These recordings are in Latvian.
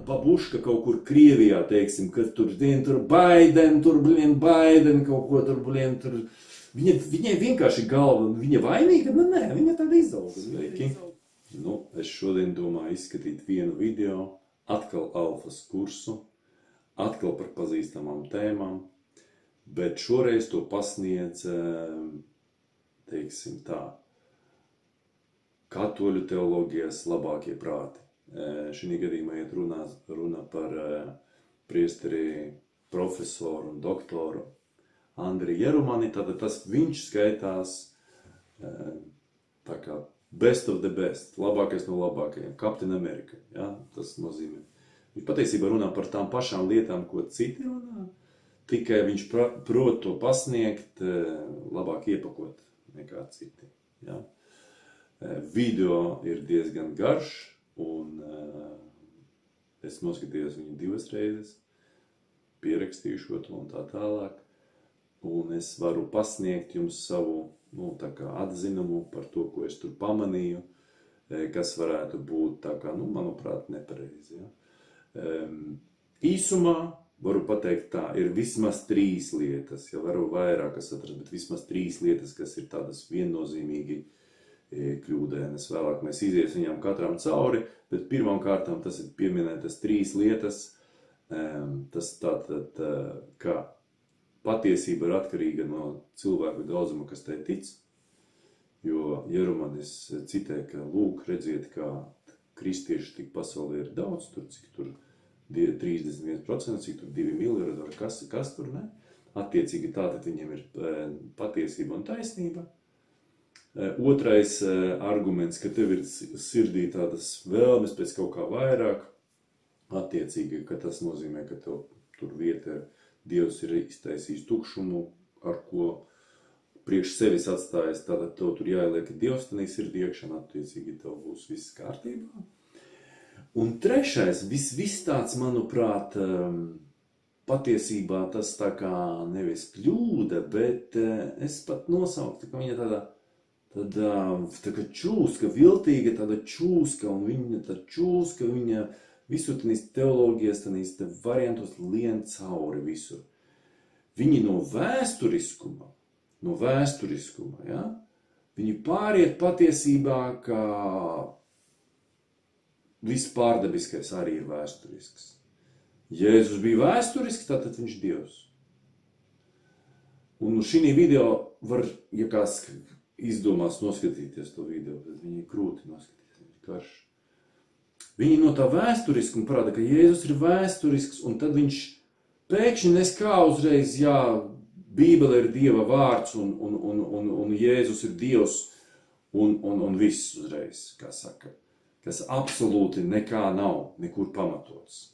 babuška kaut kur Krievijā, teiksim, ka tur Baiden, kaut ko tur, viņai vienkārši galva, viņa vainīga, nē, viņa tāda izauga. Nu, es šodien domāju izskatīt vienu video, atkal alfas kursu, atkal par pazīstamām tēmām, bet šoreiz to pasniedz, teiksim tā, katoļu teoloģijas labākie prāti. Šī gadījumā iet runa par priesteri, profesoru un doktoru Andri Jerumani, tātad viņš skaitās tā kā best of the best, labākais no labākajiem, Captain America, ja? Tas nozīmē. Viņš patiesībā runā par tām pašām lietām, ko citi runā, tikai viņš prot to pasniegt, labāk iepakot nekā citi. Ja? Video ir diezgan garš, un es noskatījos viņu 2 reizes, pierakstīju to un tā tālāk, un es varu pasniegt jums savu, tā kā atzinumu par to, ko es tur pamanīju, kas varētu būt tā kā, manuprāt, nepareizi. Ja? Īsumā varu pateikt tā, ir vismaz 3 lietas, ja varu vairākas atrast, bet vismaz 3 lietas, kas ir tādas viennozīmīgi kļūdēnas. Vēlāk mēs izies viņām katram cauri, bet pirmām kārtām tas ir pieminētas 3 lietas. Tas tātad, ka patiesība ir atkarīga no cilvēku daudzuma, kas tai tic, jo Jerumanis citē, ka lūk, redziet, kā kristieši tik pasaulē ir daudz, cik tur 31%, cik tur 2 miljardi, kas tur, ne? Attiecīgi tātad viņiem ir patiesība un taisnība. Otrais arguments, ka tev ir sirdī tādas vēlmes pēc kaut kā vairāk, attiecīgi, ka tas nozīmē, ka tev tur vieta Dievs ir iztaisījis tukšumu, ar ko priekš sevis atstājis, tātad tev tur jāieliek Dievs tanī sirdī iekšā, attiecīgi tev būs viss kārtībā. Un trešais, viss tāds, manuprāt, patiesībā tas tā kā nevis kļūda, bet es pat nosauktu, ka viņa tāda čūska, viltīga tāda čūska, un viņa tā čūska, viņa visur tanīs teoloģijas, tanīs variantos lien cauri visur. Viņi no vēsturiskuma, ja, viņi pāriet patiesībā, ka viss pārdabiskais arī ir vēsturisks. Jēzus bija vēsturisks, tātad viņš Dievs. Un šī video var, ja kāds izdomās noskatīties to video, bet viņi ir krūti noskatīties, viņi ir karš. Viņi no tā vēsturiskuma parāda, ka Jēzus ir vēsturisks, un tad viņš pēkšņi neskā uzreiz, jā, Bībele ir Dieva vārds, un Jēzus ir Dievs, un viss uzreiz, kā saka, kas absolūti nekā nav, nekur pamatots.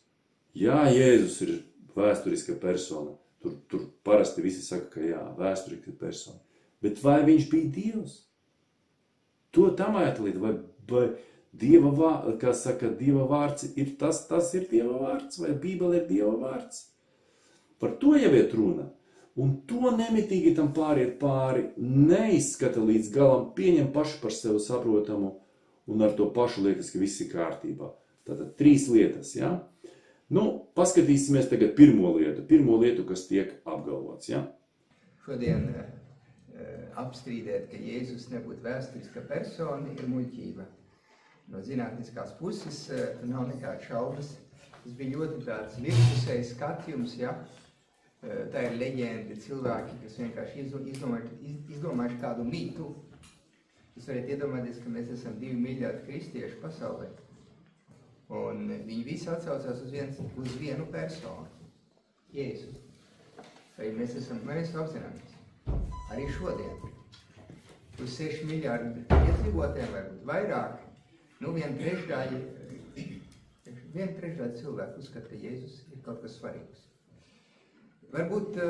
Jā, Jēzus ir vēsturiska persona, tur parasti visi saka, ka jā, vēsturiska persona. Bet vai viņš bija Dievs? To tam jāatlīd, vai Dieva vārds ir tas ir Dieva vārds, vai Bībele ir Dieva vārds? Par to jau iet runa. Un to nemitīgi tam pāriet pāri, neizskata līdz galam, pieņem paši par sevi saprotamu, un ar to pašu liekas, ka viss ir kārtībā. Tātad 3 lietas, ja? Paskatīsimies tagad pirmo lietu, kas tiek apgalvots, ja? Šodien apstrīdēt, ka Jēzus nebūtu vēsturiska persona, ir muļķība. No zinātniskās puses nav nekāds šaubas. Tas bija ļoti tāds virspusējs skatījums, ja? Tā ir leģenda, cilvēki, kas vienkārši izdomājuši kādu mītu. Jūs varat iedomāties, ka mēs esam 2 miljardi kristiešu pasaulē. Un viņi visi atsaucās uz vienu personu. Jēzus. Vai mēs apzināmies? Arī šodien. Uz 6 miljardi iedzīvotājiem vai vairāk, 1/3 cilvēku uzskata, ka Jēzus ir kaut kas svarīgs. Varbūt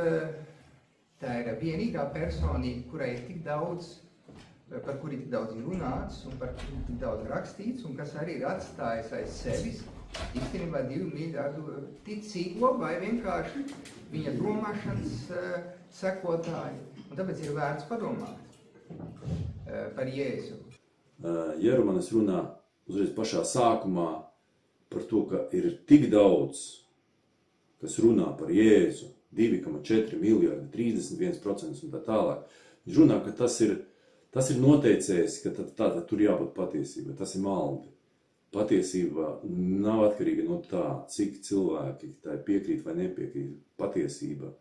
tā ir vienīgā personība, kurai ir tik daudz, par kuri tik daudz ir runāts un par kuri tik daudz rakstīts, un kas arī ir atstājis aiz sevis īstenībā 2 miljardu ticīgo vai vienkārši viņa domāšanas sekotāji. Un tāpēc ir vērts padomāt par Jēzu. Jerumanis runā uzreiz pašā sākumā par to, ka ir tik daudz, kas runā par Jēzu, 2,4 miljardi, 31% un tā tālāk. Viņš runā, ka tas ir noteicējis, ka tātad tur jābūt patiesībai. Tas ir maldi. Patiesība nav atkarīga no tā, cik cilvēki tā piekrīt vai nepiekrīt. Patiesība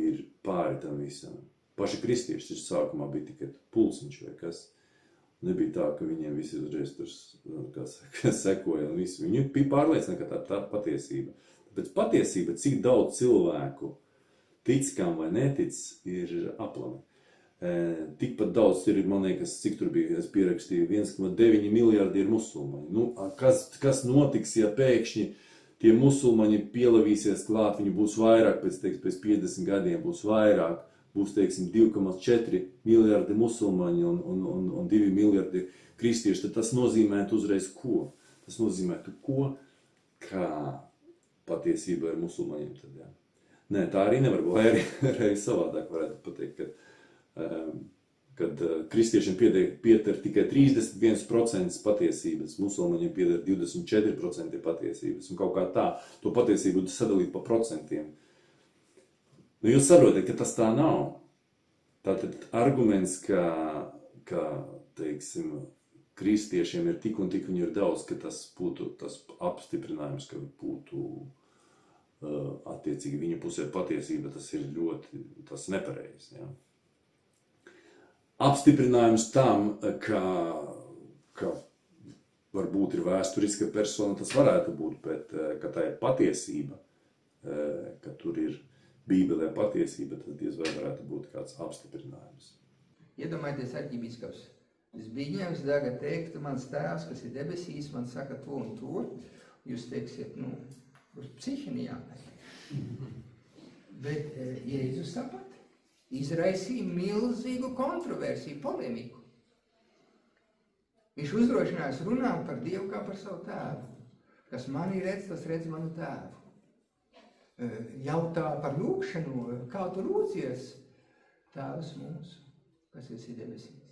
ir pāri tam visam. Paši kristieši taču sākumā bija tikai pulciņš vai kas. Nebija tā, ka viņiem visi uzreiz tur sekoja un visu. Viņi bija pārliecināti, ka tā patiesība. Tāpēc patiesība, cik daudz cilvēku tic kam vai netic, ir aplami. Tikpat daudz ir, man liekas, cik tur bija, es pierakstīju, 1,9 miljardi ir musulmaņi. Nu, kas notiks, ja pēkšņi tie musulmaņi pielavīsies klāt, viņi būs vairāk, pēc 50 gadiem būs vairāk, būs, 2,4 miljardi musulmaņi un 2 miljardi kristieši, tad tas nozīmētu uzreiz ko? Tas nozīmētu ko? Kā patiesība ir musulmaņiem tad, jā. Nē, tā arī nevar būt, vai arī savādāk varētu pateikt, kad kristiešiem pieder tikai 31% patiesības, musulmaņiem pieder 24% patiesības, un kaut kā tā, to patiesību sadalīt pa procentiem. Nu, jūs saprotat, ka tas tā nav. Tātad arguments, ka teiksim, kristiešiem ir tik un tik viņi ir daudz, ka tas būtu tas apstiprinājums, ka būtu attiecīgi viņa pusē patiesība, tas ir tas nepareizi, jā. Apstiprinājums tam, ka varbūt ir vēsturiska persona, tas varētu būt, bet ka tā ir patiesība, ka tur ir Bībelē patiesība, tad diez vai varētu būt kāds apstiprinājums. Iedomājieties, arķibīskaps Zbiņevs tagad teiktu, mans tēvs, kas ir debesīs, man saka to un to, jūs teiksiet, uz psihinijām. Bet Jēzus tāpat izraisīja milzīgu kontroversiju, polemiku. Viņš uzdrošinājās runāt par Dievu kā par savu tēvu. Kas mani redz, tas redz manu tēvu. Jautā par lūkšanu, kā tu lūdzies, tēvs mūsu, kas esi debesīs.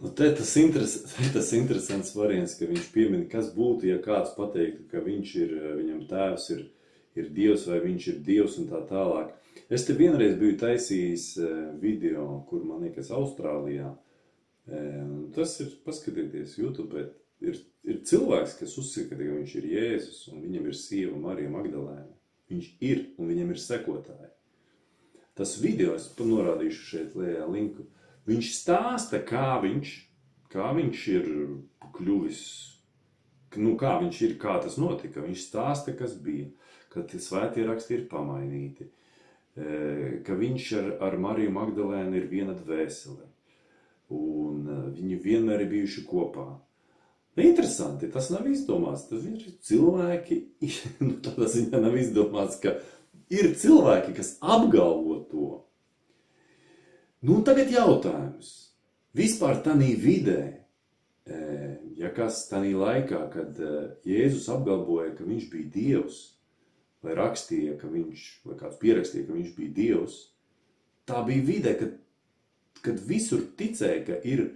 Nu, tas interesants variants, ka viņš piemin, kas būtu, ja kāds pateiktu, ka viņam tēvs ir Dievs vai viņš ir Dievs un tā tālāk. Es te vienreiz biju taisījis video, kur man liekas Austrālijā. Tas ir, paskatieties, YouTube, ir cilvēks, kas uzskata, ka viņš ir Jēzus un viņam ir sieva Marija Magdalēna. Viņš ir un viņam ir sekotāji. Tas video, es norādīšu šeit lejā linku, viņš stāsta, kā viņš ir kļuvis, kā viņš ir, kā tas notika. Viņš stāsta, kas bija, kad svētie raksti ir pamainīti. Ka viņš ar Mariju Magdalēnu ir viena dvēsele, un viņi vienmēr ir bijuši kopā. Interesanti, tas nav izdomāts, tas ir cilvēki, tādā ziņā nav izdomāts, ka ir cilvēki, kas apgalvo to. Nu, tagad jautājums. Vispār tanī vidē, ja kas tanī laikā, kad Jēzus apgalvoja, ka viņš bija Dievs, vai rakstīja, vai kāds pierakstīja, ka viņš bija Dievs, tā bija vide, kad visur ticēja, ka ir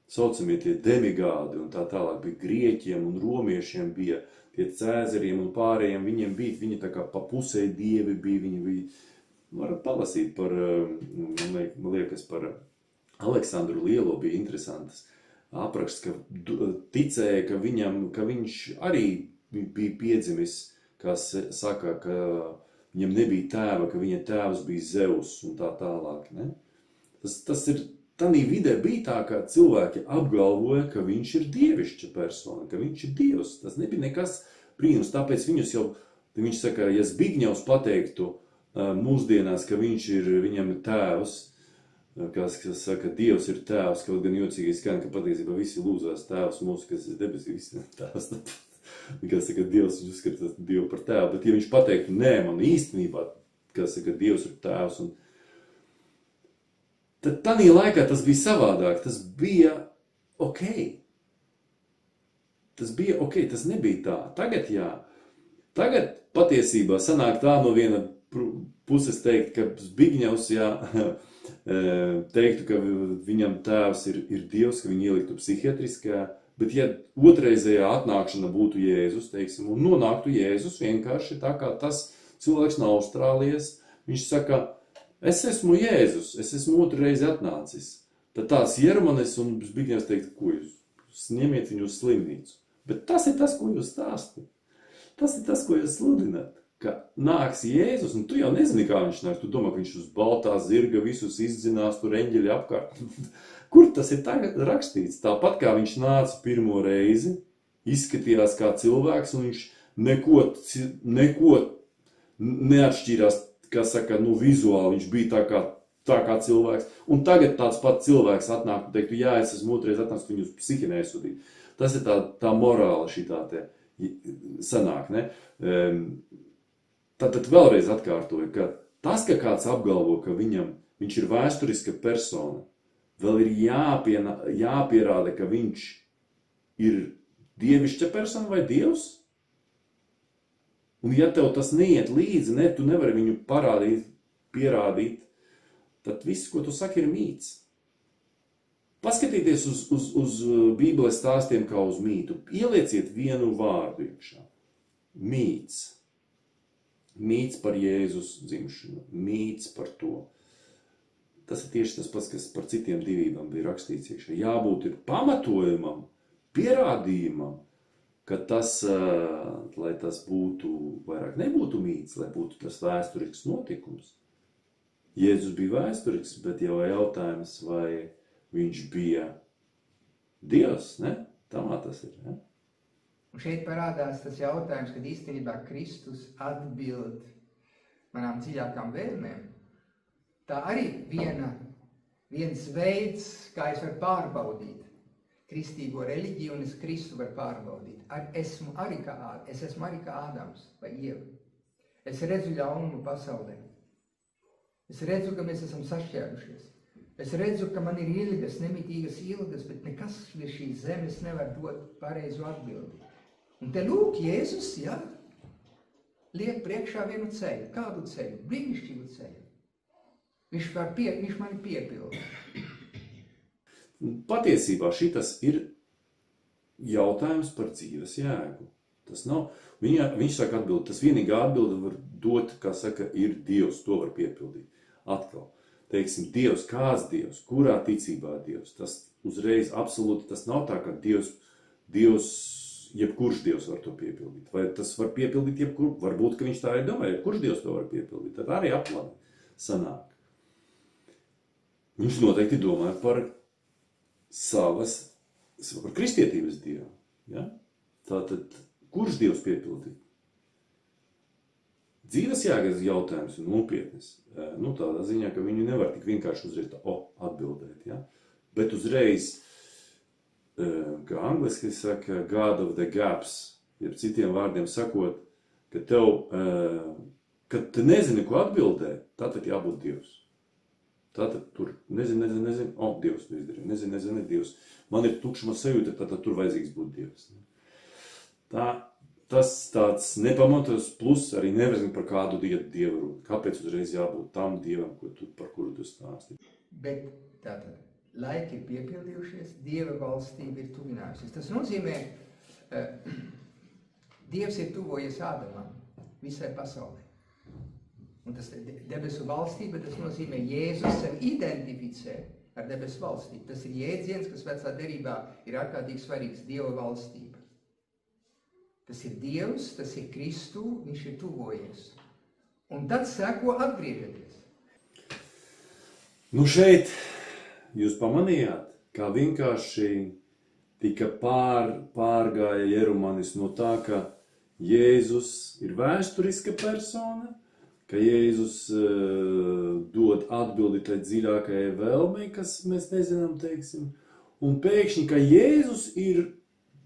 saucamie tie demigādi un tā tālāk bija grieķiem un romiešiem, bija tie cēzariem un pārējiem, viņi tā kā pa pusē dievi bija, viņi bija, varat palasīt par, man liekas, par Aleksandru Lielo bija interesantas apraksts, ka ticēja, ka viņš arī bija piedzimis, kas saka, ka viņam nebija tēva, ka viņa tēvs bija Zeus un tā tālāk. Ne? Tas ir, tanī vidē bija tā, ka cilvēki apgalvoja, ka viņš ir dievišķa persona, ka viņš ir Dievs. Tas nebija nekas brīnums, tāpēc viņš saka, ja Zbigņevs pateiktu mūsdienās, ka viņam ir tēvs, kas saka, Dievs ir tēvs, kaut gan jocīgi skan, ka patiesībā visi lūdzās tēvs mūsu, kas ir debesīs, tēvs. Kas saka, Dievs, viņš uzskata Dievu par tēvu, bet ja viņš pateiktu, nē, man īstenībā, kas saka, Dievs ir tēvs, un tad tanī laikā tas bija savādāk, tas bija ok. Tas bija ok, tas nebija tā. Tagad jā. Tagad patiesībā sanāk tā no viena puses teikt, ka Zbigņevs, jā, teiktu, ka viņam tēvs ir Dievs, ka viņu ieliktu psihiatriskā Bet ja otrreizējā atnākšana būtu Jēzus, teiksim, un nonāktu Jēzus vienkārši tā kā tas cilvēks no Austrālijas, viņš saka, es esmu Jēzus, es esmu otrreizi atnācis. Tad tāds Jermanis un Zbigņevs teikt, ko jūs ņemiet viņu uz slimnīcu. Bet tas ir tas, ko jūs stāstat. Tas ir tas, ko jūs sludināt. Ka nāks Jēzus, un tu jau nezini, kā viņš nāks. Tu domā, ka viņš uz baltā zirga visus izdzinās, tur eņģeļi apkārt. Kur tas ir tagad rakstīts? Tāpat kā viņš nāca pirmo reizi, izskatījās kā cilvēks, un viņš neko neatšķīrās, kā saka, vizuāli. Viņš bija tā kā cilvēks. Un tagad tāds pats cilvēks atnāk un teiktu, jā, es esmu otrais atnācis, viņus psihi neaizsūtīt. Tas ir tā morāla šitā te sanāk, ne? Tātad vēlreiz atkārtoju, ka tas, ka kāds apgalvo, ka viņš ir vēsturiska persona, vēl ir jāpierāda, ka viņš ir dievišķa persona vai dievs. Un ja tev tas neiet līdzi, tu nevari viņu pierādīt, tad viss, ko tu saki, ir mīts. Paskatieties uz Bībeles stāstiem kā uz mītu. Ielieciet vienu vārdu iekšā. Mīts. Mīts par Jēzus dzimšanu. Mīts par to. Tas ir tieši tas pats, kas par citiem divībām bija rakstīts iekšā. Jābūt ir pamatojumam, pierādījumam, ka tas, lai tas būtu, vairāk nebūtu mīts, lai būtu tas vēsturisks notikums. Jēzus bija vēsturisks, bet jau jautājums, vai viņš bija Dievs, ne? Tamā tas ir, ne? Un šeit parādās tas jautājums, kad īstenībā Kristus atbild manām dziļākām vēlmēm. Tā arī viens veids, kā es varu pārbaudīt kristīgo reliģiju, un es Kristu varu pārbaudīt. Es esmu arī kā Ādams vai Ieva. Es redzu ļaunumu pasaulē. Es redzu, ka mēs esam sašķērušies. Es redzu, ka man ir ilgas, nemitīgas ilgas, bet nekas pie šīs zemes nevar dot pareizu atbildi. Un te lūk, Jēzus, liek priekšā vienu ceļu. Kādu ceļu? Brīnišķīgu ceļu. Viņš mani piepilda. Patiesībā šitas ir jautājums par dzīves jēgu. Tas nav, viņš saka atbildi, tas vienīgā atbilde var dot, kā saka, ir Dievs, to var piepildīt. Atkal, teiksim, Dievs, kāds Dievs, kurā ticībā Dievs, tas uzreiz absolūti, tas nav tā, ka Dievs, jebkurš Dievs var to piepildīt. Vai tas var piepildīt jebkur, varbūt, ka viņš tā arī domā, jebkurš Dievs to var piepildīt, tad arī aplami sanāk. Viņš noteikti domā par par kristietības Dievu. Ja? Tātad, kurš Dievs piepildīt? Dzīves jēgas jautājums un nopietnis. Tādā ziņā, ka viņu nevar tik vienkārši uzreiz atbildēt. Ja? Bet uzreiz, kā angliski saka, God of the gaps, jeb citiem vārdiem sakot, ka kad tu nezini, ko atbildēt, tātad jābūt Dievs. Tātad tur nezinu, Dievs to izdarīja, nezinu, Dievs. Man ir tukšuma sajūta, tātad tur vajadzīgs būt Dievs. Tas tāds nepamatos, plus arī nevar par kādu Dievu runa. Kāpēc uzreiz jābūt tam Dievam, par kuru tu stāsti? Bet tātad, laiki ir piepildījušies, Dieva valstība ir tuvinājusies. Tas nozīmē, Dievs ir tuvojies Ādamam visai pasaulē. Un tas debesu valstība, tas nozīmē Jēzus sevi identificē ar debesu valstību. Tas ir jēdziens, kas vecā derībā ir ārkārtīgi svarīgs, Dieva valstība. Tas ir Dievs, tas ir Kristu, viņš ir tuvojies. Un tad seko atgriežaties. Šeit jūs pamanījāt, kā vienkārši tika pārgāja Jerumanis no tā, ka Jēzus ir vēsturiska persona, ka Jēzus dod atbildi tai dziļākajai vēlmei, kas mēs nezinām, teiksim, un pēkšņi, ka Jēzus ir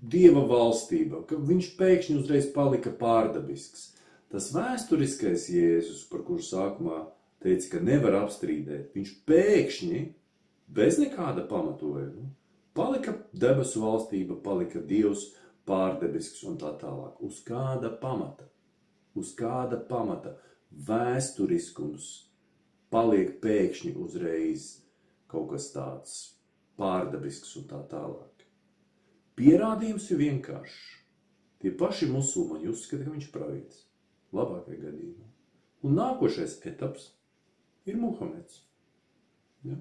Dieva valstība, ka viņš pēkšņi uzreiz palika pārdabisks. Tas vēsturiskais Jēzus, par kuru sākumā teica, ka nevar apstrīdēt, viņš pēkšņi, bez nekāda pamatojuma, palika debesu valstība, palika Dievs pārdabisks un tā tālāk. Uz kāda pamata? Uz kāda pamata vēsturiskums paliek pēkšņi uzreiz kaut kas tāds pārdabisks un tā tālāk? pierādījums ir vienkāršs. Tie paši musulmaņi uzskata, ka viņš ir pravietis. Labākajā gadījumā. Un nākošais etaps ir Muhameds. Ja?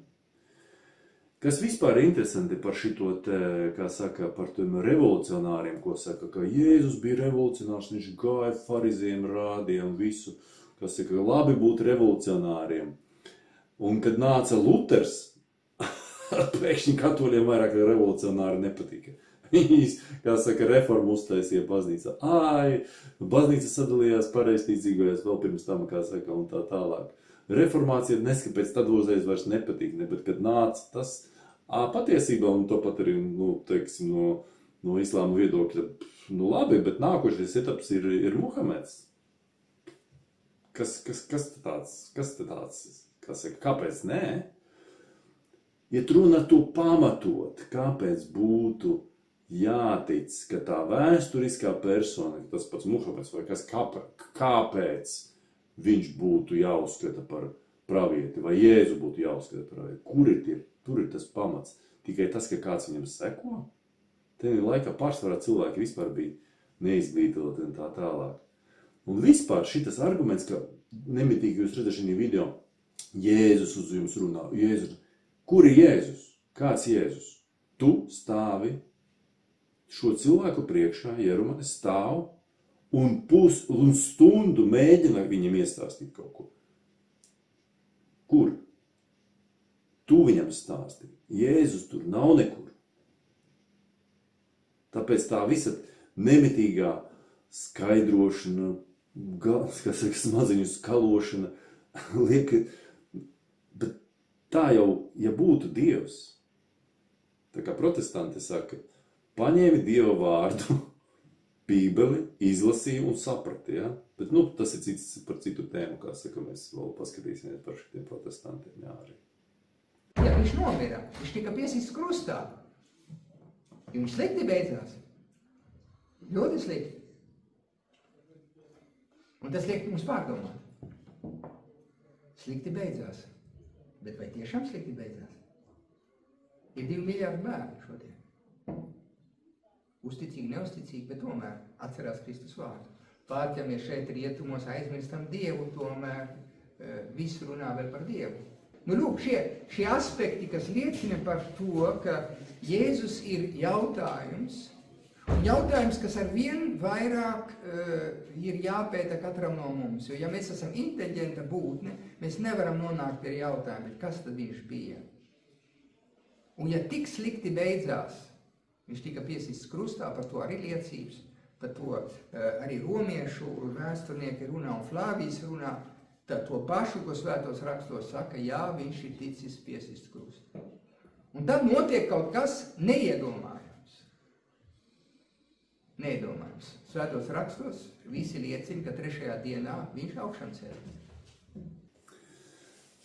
Kas vispār ir interesanti par šito te, kā saka, par tiem revolucionāriem, ko saka, ka Jēzus bija revolucionārs, viņš gāja fariziem, rādīja un visu, kas saka, labi būt revolucionāriem. Un kad nāca Luters, pēkšņi katoļiem vairāk revolucionāri nepatika. Viņas, kā saka, reformu uztaisīja baznīca. Baznīca sadalījās pareizticīgajās vēl pirms tam, kā saka, un tā tālāk. Reformācija neskapēc tad uzreiz vairs nepatīk, ne, bet kad nāca tas patiesībā, un to pat arī, teiksim, no islāma viedokļa, labi, bet nākošais etaps ir Muhameds. Kas te tāds, kā saka, kāpēc nē? Ja runa to pamatot, kāpēc būtu jātic, ka tā vēsturiskā persona, tas pats Muhameds vai kas, kāpēc viņš būtu jāuzskata par pravieti, vai Jēzu būtu jāuzskata par pravieti. Tur ir tas pamats. Tikai tas, ka kāds viņam seko. Tajā laikā pārsvarā cilvēki vispār bija neizglītoti un tā tālāk. Un vispār šitas arguments, ka nemitīgi jūs redzat šī video, Jēzus uz jums runā. Kur ir Jēzus? Kāds Jēzus? Tu stāvi šo cilvēku priekšā, Jerumani stāv, un stundu mēģina viņam iestāstīt kaut ko. Kur? Tu viņam stāsti. Jēzus tur nav nekur. Tāpēc tā visa nemitīgā skaidrošana, smaziņu skalošana, liek, bet tā jau, ja būtu Dievs, tā kā protestanti saka, paņēmi Dieva vārdu, Bībeli, izlasīja un saprati, ja? Bet, tas ir par citu tēmu, kā saka, mēs vēl paskatīsimies par šitiem protestantiem, jā, arī. Ja viņš nomira, viņš tika piesists krustā. Viņš slikti beidzās. Ļoti slikti. Un tas liek mums pārdomāt. Slikti beidzās. Bet vai tiešām slikti beidzās? Ir 2 miljārdi bērni šodien. Uzticīgi, neuzticīgi, bet tomēr atcerās Kristus vārdu. Pat, ja mēs šeit rietumos aizmirstam Dievu, tomēr visu runā vēl par Dievu. Lūk, šie aspekti, kas liecina par to, ka Jēzus ir jautājums, un jautājums, kas ar vien vairāk ir jāpēta katram no mums. Jo, ja mēs esam inteliģenta būtne, mēs nevaram nonākt pie jautājuma, bet kas tad viņš bija? Un ja tik slikti beidzās, viņš tika piesists krustā, par to arī liecības, par to arī romiešu vēsturnieki runā un Flāvijs runā, tad to pašu, ko svētos rakstos saka, jā, viņš ir ticis piesists krustā. Un tad notiek kaut kas neiedomājams. Neiedomājams. Svētos rakstos visi liecina, ka 3. dienā viņš augšām cēlās.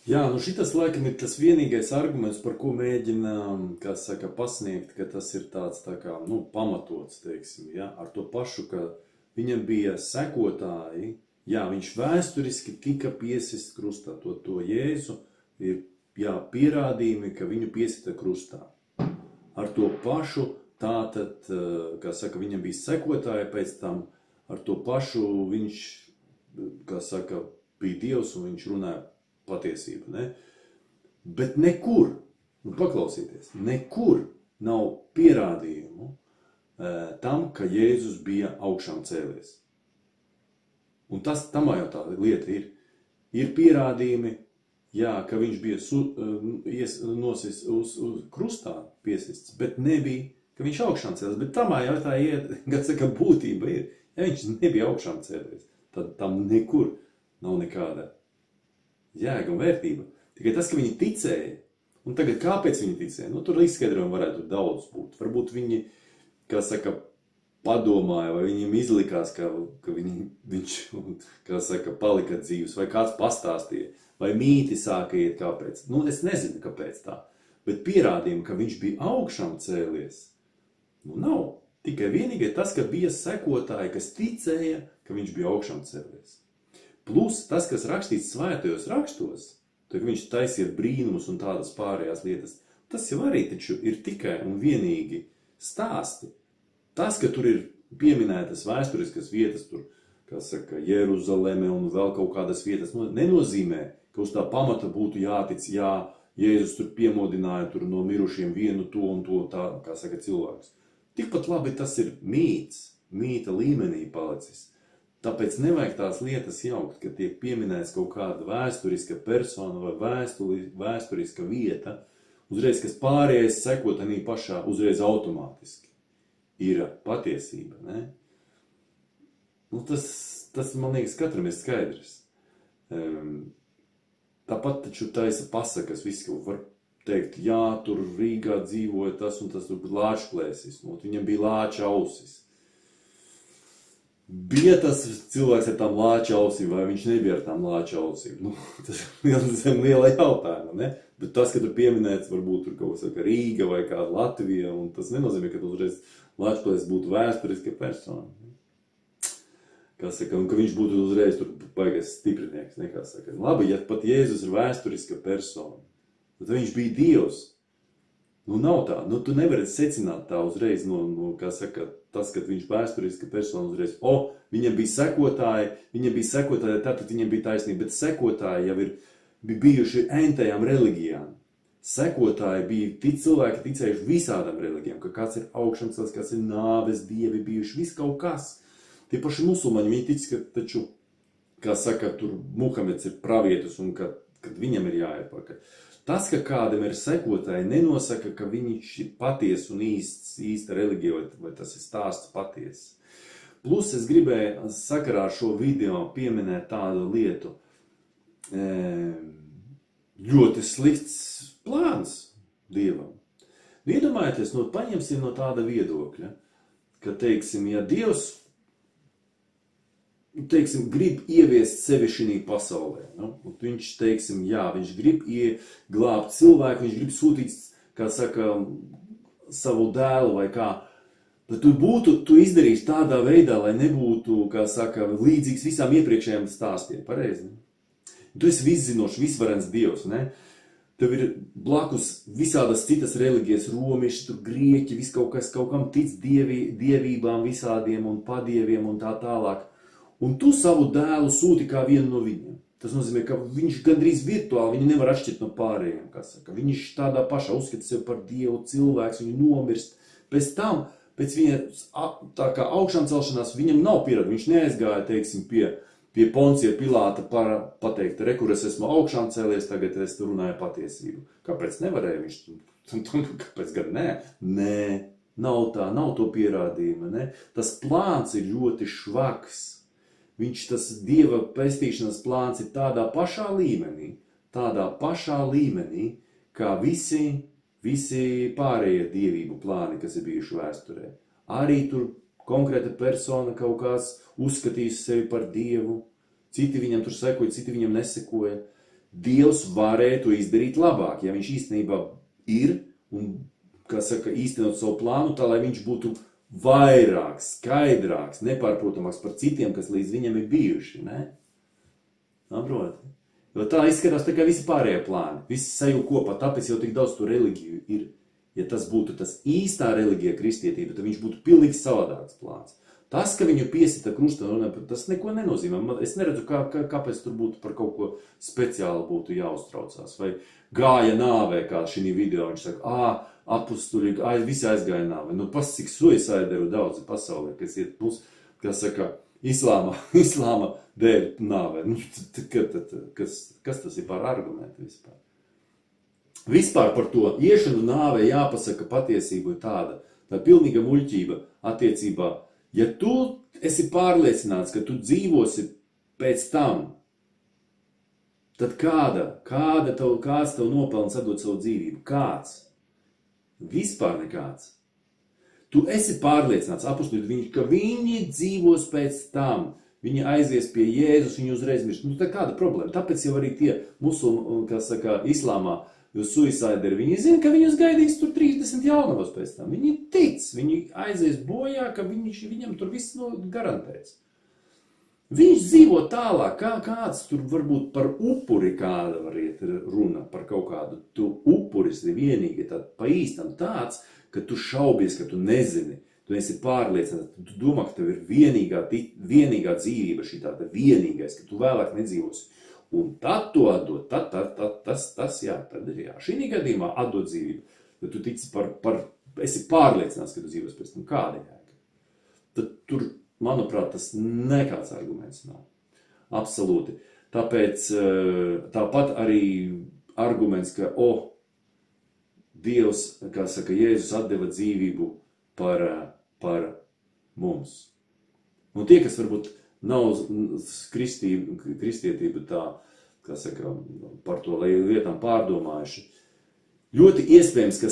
Jā, šitas laikam ir tas vienīgais arguments, par ko mēģina, kā saka, pasniegt, ka tas ir tāds tā kā, pamatots, teiksim, ja, ar to pašu, ka viņam bija sekotāji, jā, viņš vēsturiski tika piesists krustā, to Jēzu ir, jā, pierādījumi, ka viņu piesita krustā. Ar to pašu, tātad, kā saka, viņam bija sekotāji pēc tam, ar to pašu viņš, kā saka, bija Dievs un viņš runāja patiesību, ne? Bet nekur, paklausieties, nekur nav pierādījumu tam, ka Jēzus bija augšām cēlies. Un tamā jau tā lieta ir. Ir pierādījumi, jā, ka viņš bija nosis uz krustā piesists, bet nebija, ka viņš augšām cēlies. Bet tamā jau tā kad saka, būtība ir. Ja viņš nebija augšām cēlies, tad tam nekur nav nekāda jēga un vērtība. Tikai tas, ka viņi ticēja. Un tagad kāpēc viņi ticēja? Tur izskaidrojumi varētu daudz būt. Varbūt viņi, kā saka, padomāja, vai viņiem izlikās, ka viņš, kā saka, palika dzīvs, vai kāds pastāstīja, vai mīti sāka iet kāpēc. Es nezinu, kāpēc tā. Bet pierādījumi, ka viņš bija augšām cēlies, nav. Tikai vienīgai tas, ka bija sekotāji, kas ticēja, ka viņš bija augšām cēlies. Plus tas, kas rakstīts svētajos rakstos, tad viņš taisiet brīnumus un tādas pārējās lietas, tas jau arī taču ir tikai un vienīgi stāsti. Tas, ka tur ir pieminētas vēsturiskas vietas, tur, kā saka, Jeruzaleme un vēl kaut kādas vietas, nenozīmē, ka uz tā pamata būtu jātic, Jēzus tur piemodināja tur no mirušiem vienu to un to, tā, kā saka, cilvēks. Tikpat labi tas ir mīta līmenī palicis. Tāpēc nevajag tās lietas jaukt, ka tiek pieminēts kaut kāda vēsturiska persona vai vēsturiska vieta, uzreiz, kas pārējais sekot anī pašā, uzreiz automātiski ir patiesība, ne? Tas, man liekas, katram ir skaidrs. Tāpat taču taisa pasakas, viss, ko var teikt, tur Rīgā dzīvoja tas un tas tur lāčplēsis, viņam bija lāča ausis. Bija tas cilvēks ar tām lāča ausīm, vai viņš nebija ar tām lāča ausīm? Tas ir liela jautājuma, ne? Bet tas, ka tur pieminēts, varbūt tur kaut saka Rīga vai kāda Latvija, un tas nenozīmē, ka uzreiz lāčplēsis būtu vēsturiska persona. Kā saka, un ka viņš būtu uzreiz tur baigais stiprinieks, nekā saka. Labi, ja pat Jēzus ir vēsturiska persona, tad viņš bija Dievs. Nav tā, tu nevari secināt tā uzreiz, kā saka, tas, kad viņš vēsturiska persona uzreiz, viņam bija sekotāji, tātad viņam bija taisnība, bet sekotāji jau ir bijuši entajām reliģijām. Sekotāji bija cilvēki ticējuši visādām reliģijām, ka kāds ir augšamcels, kāds ir nāves dievi, bijuši viss kaut kas. Tie paši musulmaņi, viņi tic, ka taču, kā saka, tur Muhameds ir pravietis un kad viņam ir jāiet pakaļ. Tas, ka kādam ir sekotāji, nenosaka, ka viņš ir paties un īsta reliģija, vai tas ir stāsts paties. Plus es gribēju sakarā ar šo video pieminēt tādu lietu. Ļoti slikts plāns Dievam. Iedomājieties, paņemsim no tāda viedokļa, ka, teiksim, ja Dievs grib ieviest sevi šī pasaulē. Viņš, teiksim, viņš grib glābt cilvēku, viņš grib sūtīt, kā saka, savu dēlu vai kā. Bet tu izdarīsi tādā veidā, lai nebūtu, kā saka, līdzīgs visām iepriekšējām stāstiem. Pareizi? Tu esi viszinošs, visvarens Dievs, ne? Tev ir blakus visādas citas reliģijas, romieši, tur grieķi, viss kaut kam tic dievībām visādiem un padieviem un tā tālāk. Un tu savu dēlu sūti kā vienu no viņiem. Tas nozīmē, ka viņš gandrīz virtuāli, viņu nevar atšķirt no pārējiem, kā saka. Viņš tādā pašā uzskata sevi par Dievu cilvēks, viņu nomirst. Pēc tam, pēc viņa tā kā augšām celšanās, viņam nav pierāda. Viņš neaizgāja, teiksim, pie Poncija Pilāta pateikt, kur es esmu augšām cēlies, tagad es runāju patiesību. Kāpēc nevarēja viņš? Kāpēc gan nē? Nē, nav to pierādījuma, ne? Tas plāns ir ļoti švaks. Tas Dieva pestīšanas plāns ir tādā pašā līmenī, kā visi pārējie dievību plāni, kas ir bijuši vēsturē. Arī tur konkrēta persona kaut kāds uzskatīs sevi par Dievu, citi viņam tur sekoja, citi viņam nesekoja. Dievs varēja to izdarīt labāk, ja viņš īstenībā ir un, kā saka, īstenot savu plānu, tā lai viņš būtu vairāks, skaidrāks, nepārprotamāks par citiem, kas līdz viņam ir bijuši, ne? Saproti? Jo tā izskatās tā kā visi pārējie plāni, visi sajūg kopā, tāpēc jau tik daudz to reliģiju ir. Ja tas būtu tas īstā reliģija kristietība, tad viņš būtu pilnīgi savādāks plāns. Tas, ka viņu piesita krustā, tas neko nenozīmē. Es neredzu, kāpēc tur būtu par kaut ko speciāli būtu jāuztraucās. Vai gāja nāvē, kā šī video, viņš saka, apustuļi, visi aizgāja nāvē. Pas, cik suicaideru daudzi pasaulē, kas iet kā saka, islāma dēļ nāvē. Kas tas ir par argumentu vispār? Vispār par to iešanu nāvē jāpasaka patiesību ir tāda. Tā pilnīga muļķība attiecībā. Ja tu esi pārliecināts, ka tu dzīvosi pēc tam, tad kāds tev nopelns atdot savu dzīvību? Kāds? Vispār nekāds. Tu esi pārliecināts, apustuļi, ka viņi dzīvos pēc tam. Viņi aizies pie Jēzus, viņi uzreiz mirst. Tā kāda problēma? Tāpēc jau arī tie musulmaņi, kas saka, islāmā, suicideri, viņi zina, ka viņus gaidīs tur 30 jaunavas pēc tam. Viņi tic, viņi aizies bojā, ka viņam tur viss garantēts. Viņš dzīvo tālāk, kāds tur varbūt par upuri kāda var iet runa, par kaut kādu. Tu upuris ir vienīgi pa īstam tāds, ka tu šaubies, ka tu nezini. tu esi pārliecināts, tu domā, ka tev ir vienīgā dzīvība šī tāda vienīgais, ka tu vēlāk nedzīvosi. Un tad tu atdod, tad ir jā. Šī gadījumā atdod dzīvību, tad tu tici esi pārliecināts, ka tu dzīvos pēc tam kāda jēga. Tad tur, manuprāt, tas nekāds arguments nav. Absolūti. Tāpēc tāpat arī arguments, ka, Dievs, kā saka, Jēzus atdeva dzīvību par mums. Un tie, kas varbūt nav kristietība tā, kā saka, par to lietām pārdomājuši, ļoti iespējams, ka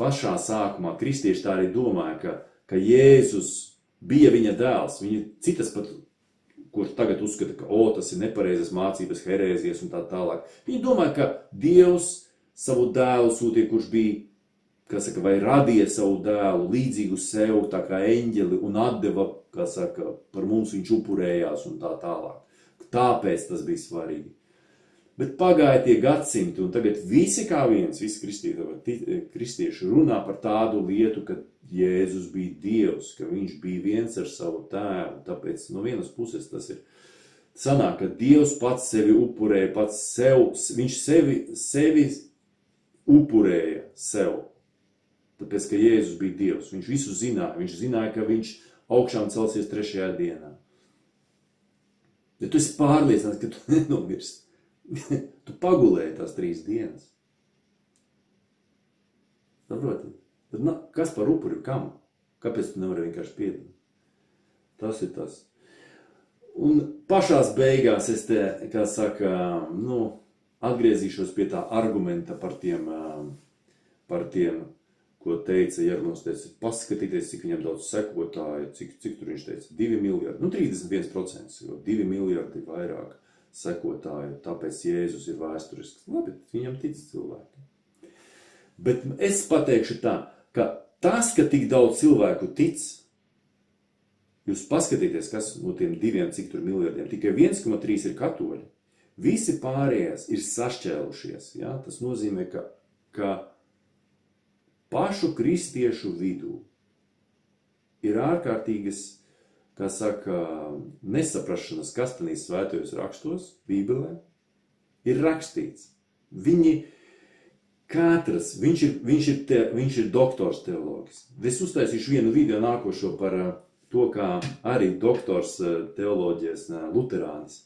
pašā sākumā kristieši tā arī domāja, ka Jēzus bija viņa dēls. Viņi citas pat, kurš tagad uzskata, ka tas ir nepareizas mācības, herēzijas un tā tālāk. Viņi domāja, ka Dievs savu dēlu sūtīja, kurš bija, kā saka, vai radīja savu dēlu līdzīgu sev, tā kā eņģeli, un atdeva, kā saka, par mums viņš upurējās un tā tālāk. Tāpēc tas bija svarīgi. Bet pagāja tie gadsimti, un tagad visi kā viens, visi kristieši runā par tādu lietu, ka Jēzus bija Dievs, ka viņš bija viens ar savu tēvu. Tāpēc no vienas puses tas ir sanāk, ka Dievs pats sevi upurēja, viņš sevi upurēja sev. Tāpēc, ka Jēzus bija Dievs. Viņš visu zināja. Viņš zināja, ka viņš augšām celsies 3. dienā. Ja tu esi pārliecināts, ka tu nenomirsti, tu pagulēji tās 3 dienas. Saproti? Tad kas par upuri kam? Kāpēc tu nevari vienkārši piedot? Tas ir tas. Un pašās beigās es te, kā saka, atgriezīšos pie tā argumenta par tiem, ko teica Jerons, teica, paskatieties, cik viņam daudz sekotāju, cik tur viņš teica, 2 miljardi, 31%, jo 2 miljardi vairāk sekotāju, tāpēc Jēzus ir vēsturisks. Labi, viņam tic cilvēki. Bet es pateikšu tā, ka tas, ka tik daudz cilvēku tic, jūs paskatieties, kas no tiem 2, cik tur miljardiem, tikai 1,3 ir katoļi. Visi pārējās ir sašķēlušies. Ja? Tas nozīmē, ka pašu kristiešu vidū ir ārkārtīgas, kā saka, nesaprašanas, kas tanīs svētajos rakstos, Bībelē, ir rakstīts. Viņi katrs, viņš ir doktors teoloģis. Es uztaisīšu vienu video nākošo par to, kā arī doktors teoloģijas luterānis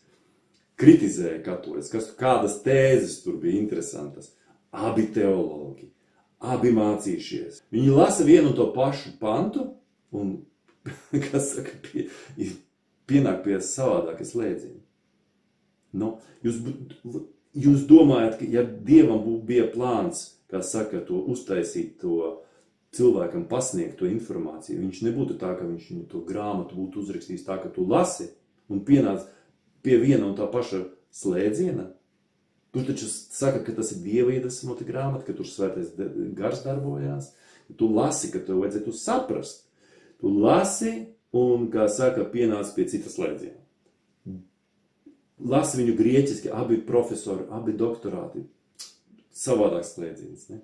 kritizēja katoļus, kādas tēzes tur bija interesantas. Abi teologi, abi mācījušies. Viņi lasa vienu un to pašu pantu un, kas saka, pienāk pie savādākas slēdziņa. Jūs domājat, ka ja Dievam bija plāns, kā saka, to uztaisīt, to cilvēkam pasniegt to informāciju, viņš nebūtu tā, ka viņš to grāmatu būtu uzrakstījis tā, ka tu lasi un pienāc pie viena un tā paša slēdziena. Tur taču saka, ka tas ir Dieva iedvesmota grāmata, ka tur svētais gars darbojās. Tu lasi, ka tev vajadzētu saprast. Tu lasi un, kā saka, pienāc pie cita slēdziena. Lasi viņu grieķiski, abi profesori, abi doktorāti. Savādāks slēdziens, ne?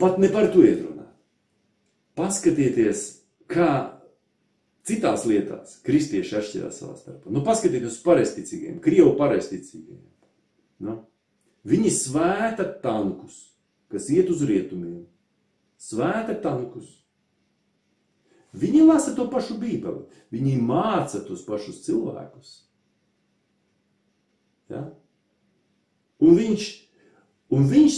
Pat ne par to iet runāt. Paskatieties, kā citās lietās kristieši atšķirās savā starpā. Paskatieties uz pareizticīgiem, Krievu pareizticīgiem. Viņi svēta tankus, kas iet uz rietumiem. Svēta tankus. Viņi lasa to pašu Bībeli. Viņi māca tos pašus cilvēkus. Ja? Un viņš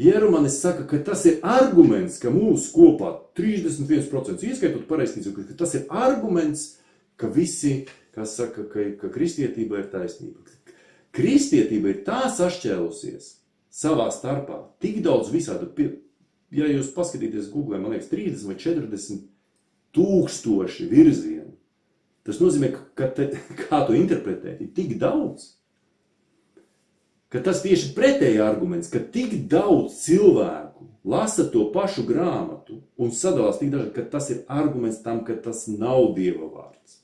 Jerumanis saka, ka tas ir arguments, ka mūsu kopā 31%, ieskaitot pareizticību, ka tas ir arguments, ka visi, kas saka, ka kristietība ir taisnība. Kristietība ir tā sašķēlusies savā starpā, tik daudz visādu, ja jūs paskatīties Google, man liekas, 30 vai 40 tūkstoši virzienu. Tas nozīmē, ka kā to interpretēt, ir tik daudz. Ka tas tieši pretēji arguments, ka tik daudz cilvēku lasa to pašu grāmatu un sadalās tik dažādi, ka tas ir arguments tam, ka tas nav Dieva vārds.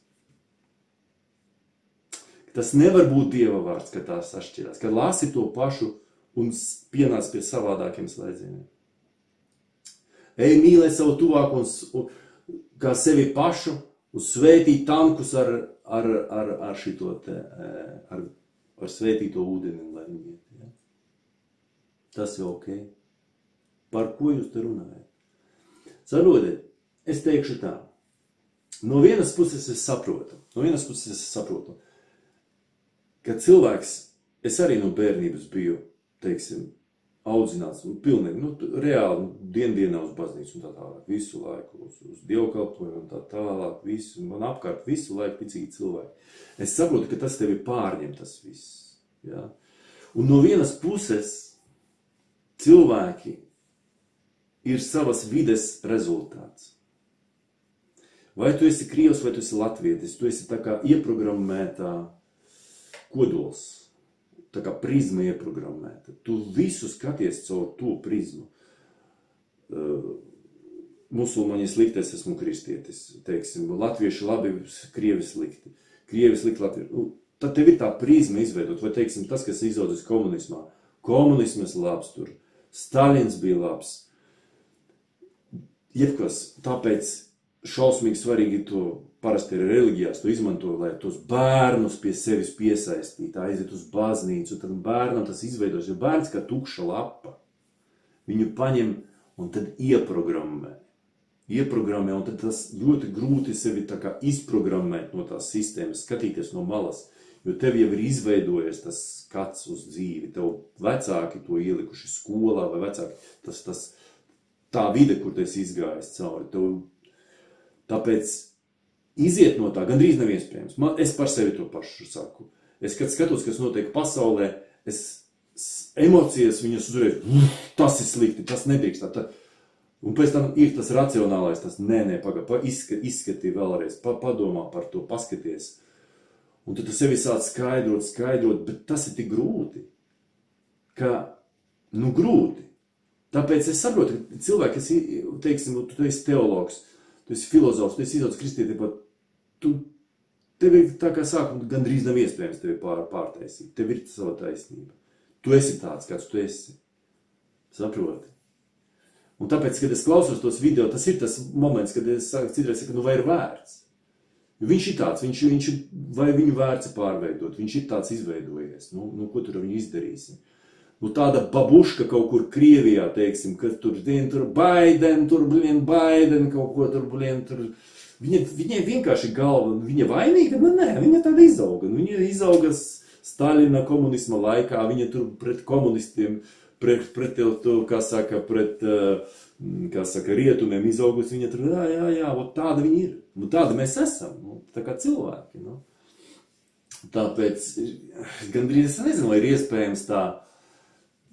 Tas nevar būt Dieva vārds, ka tās atšķirās, ka lasi to pašu un pienāc pie savādākiem slēdzieniem. ej mīlē savu tuvāku un kā sevi pašu, un svētīt tankus ar šito te, ar svētīto ūdeni, lai viņi iet. Ja? Tas jau ok. Par ko jūs te runājat? Saprotiet, es teikšu tā. No vienas puses es saprotu, ka cilvēks, es arī no bērnības biju, teiksim, audzināts, pilnīgi, reāli dienā uz baznīcu un tā tālāk, visu laiku, uz dievkalpojumu un tā tālāk, visu, man apkārt visu laiku ticīgi cilvēki. Es saprotu, ka tas tevi pārņem tas viss, ja? Un no vienas puses cilvēki ir savas vides rezultāts. Vai tu esi krievs, vai tu esi latvietis, tu esi tā kā ieprogrammētā kodols, tā kā prizma ieprogrammēta. Tu visu skaties caur to prizmu. Musulmaņi slikti, es esmu kristietis, teiksim, latvieši labi, krievi slikti, latvieši. Tad tev ir tā prizma izveidot, vai teiksim, tas, kas izaudzis komunismā. Komunismas labs tur, Stalins bija labs. Jebkas, tāpēc šausmīgi svarīgi to parasti ir reliģijās, to izmanto, lai tos bērnus pie sevis piesaistītu, aiziet uz baznīcu, tad bērnam tas izveidos, jo bērns kā tukša lapa. Viņu paņem un tad ieprogrammē, un tad tas ļoti grūti sevi tā kā izprogrammēt no tās sistēmas, skatīties no malas, jo tev jau ir izveidojies tas skats uz dzīvi, tev vecāki to ielikuši skolā vai vecāki, tā vide, kur tu esi izgājis cauri, tāpēc iziet no tā gandrīz nav iespējams. Es par sevi to pašu saku. Es, kad skatos, kas notiek pasaulē, emocijas viņas uzreiz, tas ir slikti, tas nedrīkst. Un pēc tam ir tas racionālais, tas izskatī vēlreiz, padomā par to, paskaties. Un tad tu sevi sāc skaidrot, bet tas ir tik grūti, ka, grūti. Tāpēc es saprotu, ka cilvēki, teiksim, tu esi teologs, tu esi filozofs, tu esi izaudzis kristietībā, tev ir tā kā sākuma gandrīz nav iespējams tevi pārtaisīt. Tev ir sava taisnība. Tu esi tāds, kāds tu esi. Saproti? Un tāpēc, kad es klausos tos video, tas ir tas moments, kad es citreiz saku, vai ir vērts? Jo viņš ir tāds, vai viņu vērts pārveidot, viņš ir tāds izveidojies. Ko tur viņu izdarīsim? Tāda babuška kaut kur Krievijā, teiksim, ka tur Baiden, kaut ko tur. Viņai vienkārši galva, viņa vainīga, nē, viņa tāda izauga. Viņa izauga Stalina komunisma laikā, viņa tur pret komunistiem, pret rietumiem izaugus, viņa tur, jā, tāda viņa ir. Tāda mēs esam, tā kā cilvēki. Tāpēc, gandrīz es nezinu, vai ir iespējams tā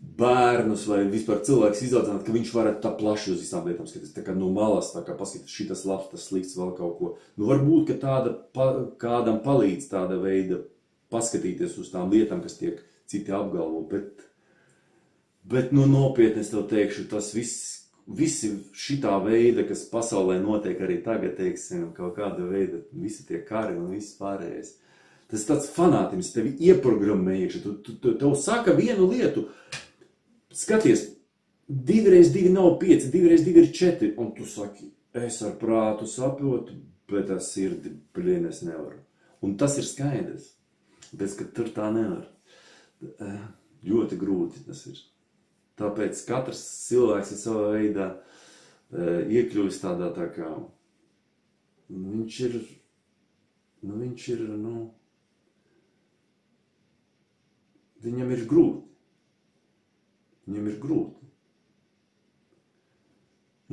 bērnus vai vispār cilvēks izaudzināt, ka viņš varētu tā plaši uz visām lietām skatīties, tā kā no malas, tā kā paskatīt šitas labs, tas slikts, vēl kaut ko. Varbūt, ka kādam palīdz tāda veida paskatīties uz tām lietām, kas tiek citi apgalvo, bet nopietni es tev teikšu, tas visi šitā veida, kas pasaulē notiek arī tagad, teiksim, kaut kāda veida, visi tie kari un viss pārējais. Tas tāds fanātisms tevi ieprogrammējuši, tev saka vienu lietu, skaties, 2x2 nav 5, 2x2 ir 4, un tu saki, es ar prātu saprotu, bet ar sirdi, es nevaru. Un tas ir skaidrs, bet, ka tur tā nevar. Ļoti grūti tas ir. Tāpēc katrs cilvēks ir savā veidā iekļuvis tādā tā kā, viņam ir grūti.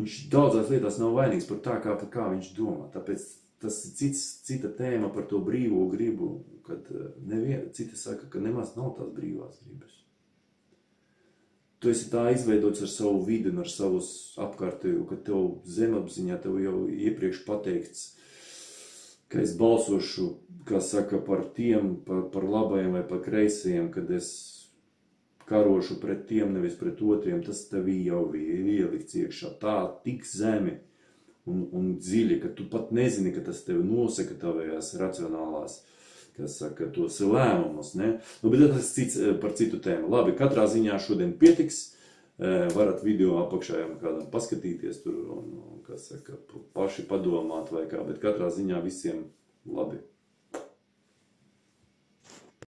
Viņš daudzās lietās nav vainīgs par tā, kā viņš domā. Tāpēc tas ir cita tēma par to brīvo gribu, kad citi saka, ka nemaz nav tās brīvās gribas. Tu esi tā izveidots ar savu vidi un ar savus apkārtēju, ka tev zemapziņā tev jau iepriekš pateikts, ka es balsošu, kā saka, par tiem, par labajiem vai par kreisajiem, kad es karošu pret tiem, nevis pret otriem, tas tevī jau ir ielikts iekšā tā tik zemi un dziļi, ka tu pat nezini, ka tas tevi nosaka tavējās racionālās, kas saka, tos lēmumus, ne? Bet tas cits par citu tēmu. Labi, katrā ziņā šodien pietiks. Varat video apakšējām kādam paskatīties tur un, kas saka, paši padomāt vai kā, bet katrā ziņā visiem labi.